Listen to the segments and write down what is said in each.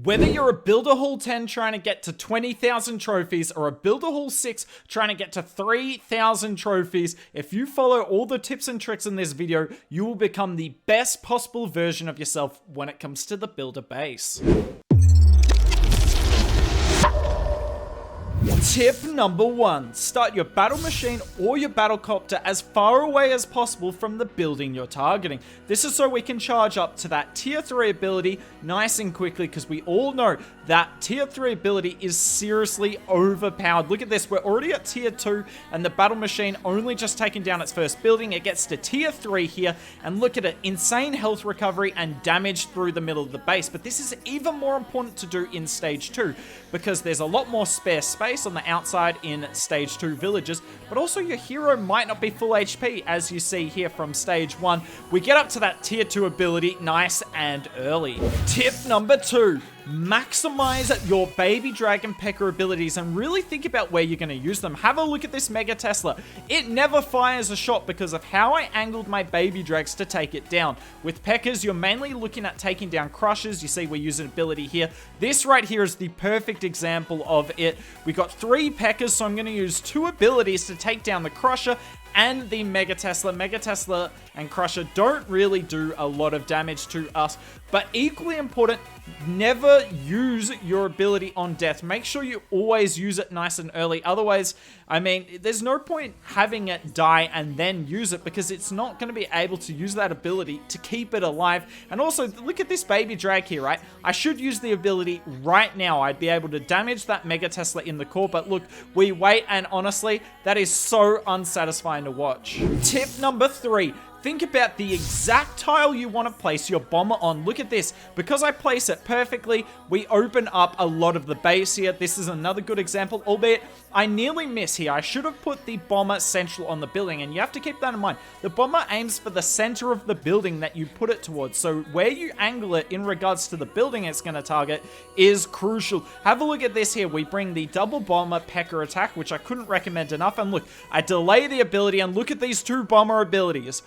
Whether you're a Builder Hall 10 trying to get to 20,000 trophies or a Builder Hall 6 trying to get to 3,000 trophies, if you follow all the tips and tricks in this video, you will become the best possible version of yourself when it comes to the builder base. Tip number 1, start your battle machine or your battlecopter as far away as possible from the building you're targeting. This is so we can charge up to that tier 3 ability nice and quickly, because we all know that tier 3 ability is seriously overpowered. Look at this, we're already at tier 2 and the battle machine only just taken down its first building. It gets to tier 3 here and look at it, insane health recovery and damage through the middle of the base. But this is even more important to do in stage 2 because there's a lot more spare space on the outside in stage 2 villages, but also your hero might not be full HP as you see here from stage 1. We get up to that tier 2 ability nice and early. Tip number 2, maximize your baby dragon pecker abilities and really think about where you're going to use them. Have a look at this Mega Tesla. It never fires a shot because of how I angled my baby drags to take it down. With peckers, you're mainly looking at taking down crushers. You see we use an ability here. This right here is the perfect example of it. We got 3 peckers, so I'm going to use 2 abilities to take down the crusher and the Mega Tesla. Mega Tesla and Crusher don't really do a lot of damage to us, but equally important, never use your ability on death. Make sure you always use it nice and early. Otherwise, I mean, there's no point having it die and then use it because it's not going to be able to use that ability to keep it alive. And also, look at this baby drag here, right? I should use the ability right now. I'd be able to damage that Mega Tesla in the core, but look, we wait, and honestly, that is so unsatisfying to watch. Tip number 3. Think about the exact tile you want to place your bomber on. Look at this. Because I place it perfectly, we open up a lot of the base here. This is another good example, albeit I nearly miss here. I should have put the bomber central on the building, and you have to keep that in mind. The bomber aims for the center of the building that you put it towards, so where you angle it in regards to the building it's going to target is crucial. Have a look at this here. We bring the double bomber pecker attack, which I couldn't recommend enough, and look, I delay the ability, and look at these 2 bomber abilities.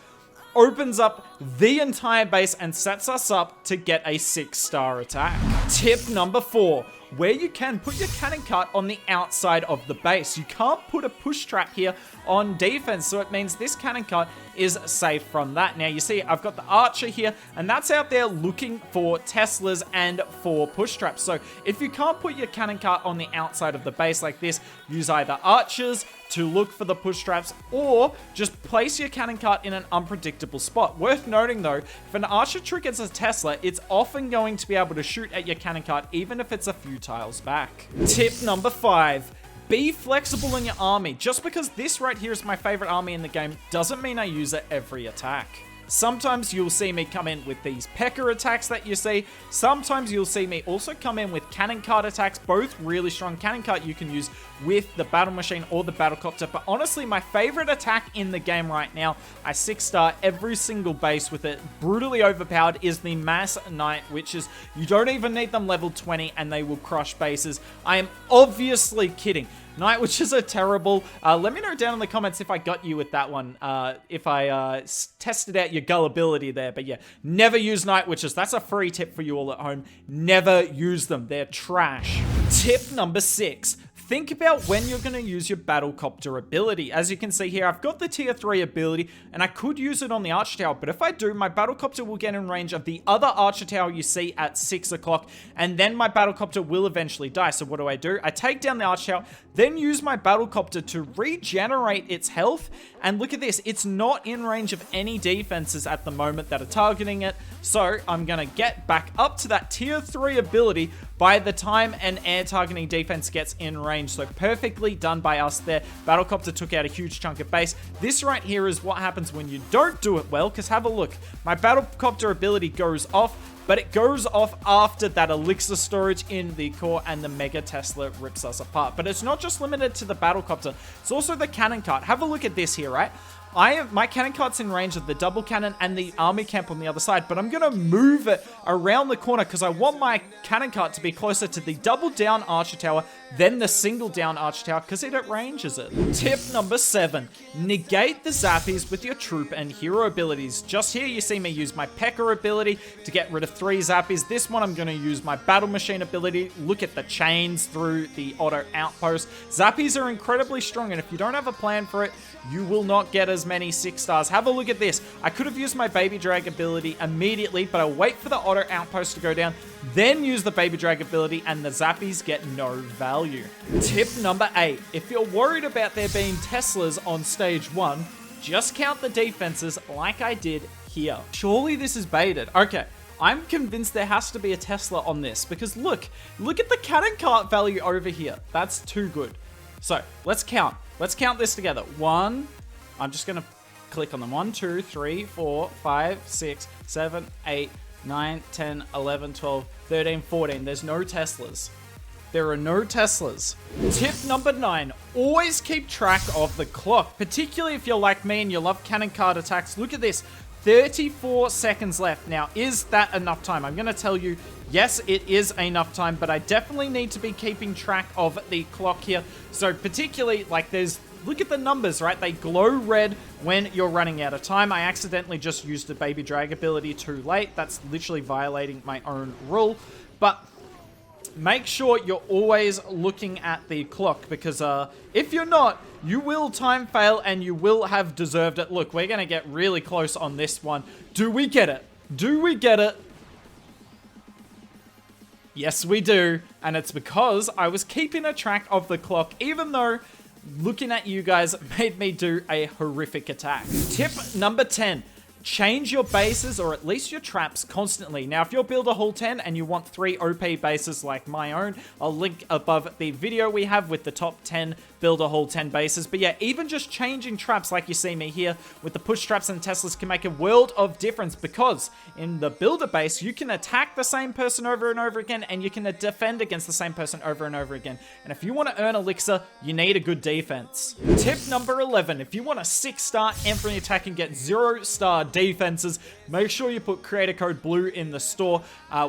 Opens up the entire base and sets us up to get a 6-star attack. Tip number 4. Where you can, put your cannon cart on the outside of the base. You can't put a push trap here on defense, so it means this cannon cart is safe from that. Now you see I've got the archer here, and that's out there looking for Teslas and for push traps. So if you can't put your cannon cart on the outside of the base like this, use either archers to look for the push traps, or just place your cannon cart in an unpredictable spot. Worth noting though, if an archer triggers a Tesla, it's often going to be able to shoot at your cannon cart even if it's a few tiles back. Tip number 5. Be flexible in your army. Just because this right here is my favorite army in the game doesn't mean I use it every attack. Sometimes you'll see me come in with these pecker attacks that you see. Sometimes you'll see me also come in with cannon cart attacks, both really strong. Cannon cart you can use with the battle machine or the battlecopter, but honestly my favorite attack in the game right now, I 6-star every single base with it, brutally overpowered, is the Mass Knight Witches. You don't even need them level 20 and they will crush bases. I am obviously kidding. Night Witches are terrible. Let me know down in the comments if I got you with that one, if I tested out your gullibility there. But yeah, never use Night Witches. That's a free tip for you all at home. Never use them. They're trash. Tip number 6. Think about when you're going to use your battlecopter ability. As you can see here, I've got the tier 3 ability and I could use it on the archer tower, but if I do, my battlecopter will get in range of the other archer tower you see at 6 o'clock, and then my battlecopter will eventually die. So what do? I take down the archer tower, then use my battlecopter to regenerate its health, and look at this, it's not in range of any defenses at the moment that are targeting it, so I'm going to get back up to that tier 3 ability by the time an air targeting defense gets in range. So perfectly done by us there. Battlecopter took out a huge chunk of base. This right here is what happens when you don't do it well, because have a look. My battlecopter ability goes off, but it goes off after that elixir storage in the core, and the Mega Tesla rips us apart. But it's not just limited to the battlecopter, it's also the cannon cart. Have a look at this here, right? my cannon cart's in range of the double cannon and the army camp on the other side, but I'm gonna move it around the corner because I want my cannon cart to be closer to the double down archer tower than the single down archer tower because it outranges it. Tip number 7, negate the zappies with your troop and hero abilities. Just here you see me use my P.E.K.K.A ability to get rid of 3 zappies. This one I'm gonna use my battle machine ability. Look at the chains through the auto outpost. Zappies are incredibly strong, and if you don't have a plan for it, you will not get as many 6 stars. Have a look at this. I could have used my baby drag ability immediately, but I'll wait for the auto outpost to go down, then use the baby drag ability, and the zappies get no value. Tip number 8, if you're worried about there being Teslas on stage 1, just count the defenses like I did here. Surely this is baited. Okay. I'm convinced there has to be a Tesla on this because look at the cannon cart value over here. That's too good. So let's count. Let's count this together. 1, I'm just gonna click on them. 1, 2, 3, 4, 5, 6, 7, 8, 9, 10, 11, 12, 13, 14. There's no Teslas. There are no Teslas. Tip number 9, always keep track of the clock, particularly if you're like me and you love cannon cart attacks. Look at this. 34 seconds left. Now, is that enough time? I'm going to tell you, yes, it is enough time, but I definitely need to be keeping track of the clock here. So particularly, like look at the numbers, right? They glow red when you're running out of time. I accidentally just used the baby drag ability too late. That's literally violating my own rule. But make sure you're always looking at the clock because if you're not, you will time fail and you will have deserved it. Look, we're going to get really close on this one. Do we get it? Do we get it? Yes, we do. And it's because I was keeping a track of the clock, even though looking at you guys made me do a horrific attack. Tip number 10. Change your bases or at least your traps constantly. Now, if you're Builder Hall 10 and you want 3 OP bases like my own, I'll link above the video we have with the top 10 Builder Hall 10 bases. But yeah, even just changing traps like you see me here with the push traps and Teslas can make a world of difference because in the Builder base, you can attack the same person over and over again and you can defend against the same person over and over again. And if you want to earn Elixir, you need a good defense. Tip number 11, if you want a 6-star infantry attack and get 0-star defenses, make sure you put creator code BLUE in the store.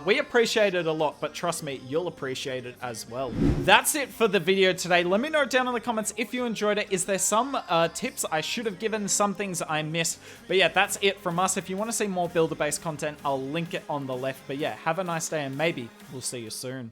We appreciate it a lot, but trust me, you'll appreciate it as well. That's it for the video today. Let me know down in the comments if you enjoyed it. Is there some tips I should have given, some things I missed? But yeah, that's it from us. If you want to see more builder-based content, I'll link it on the left. But yeah, have a nice day and maybe we'll see you soon.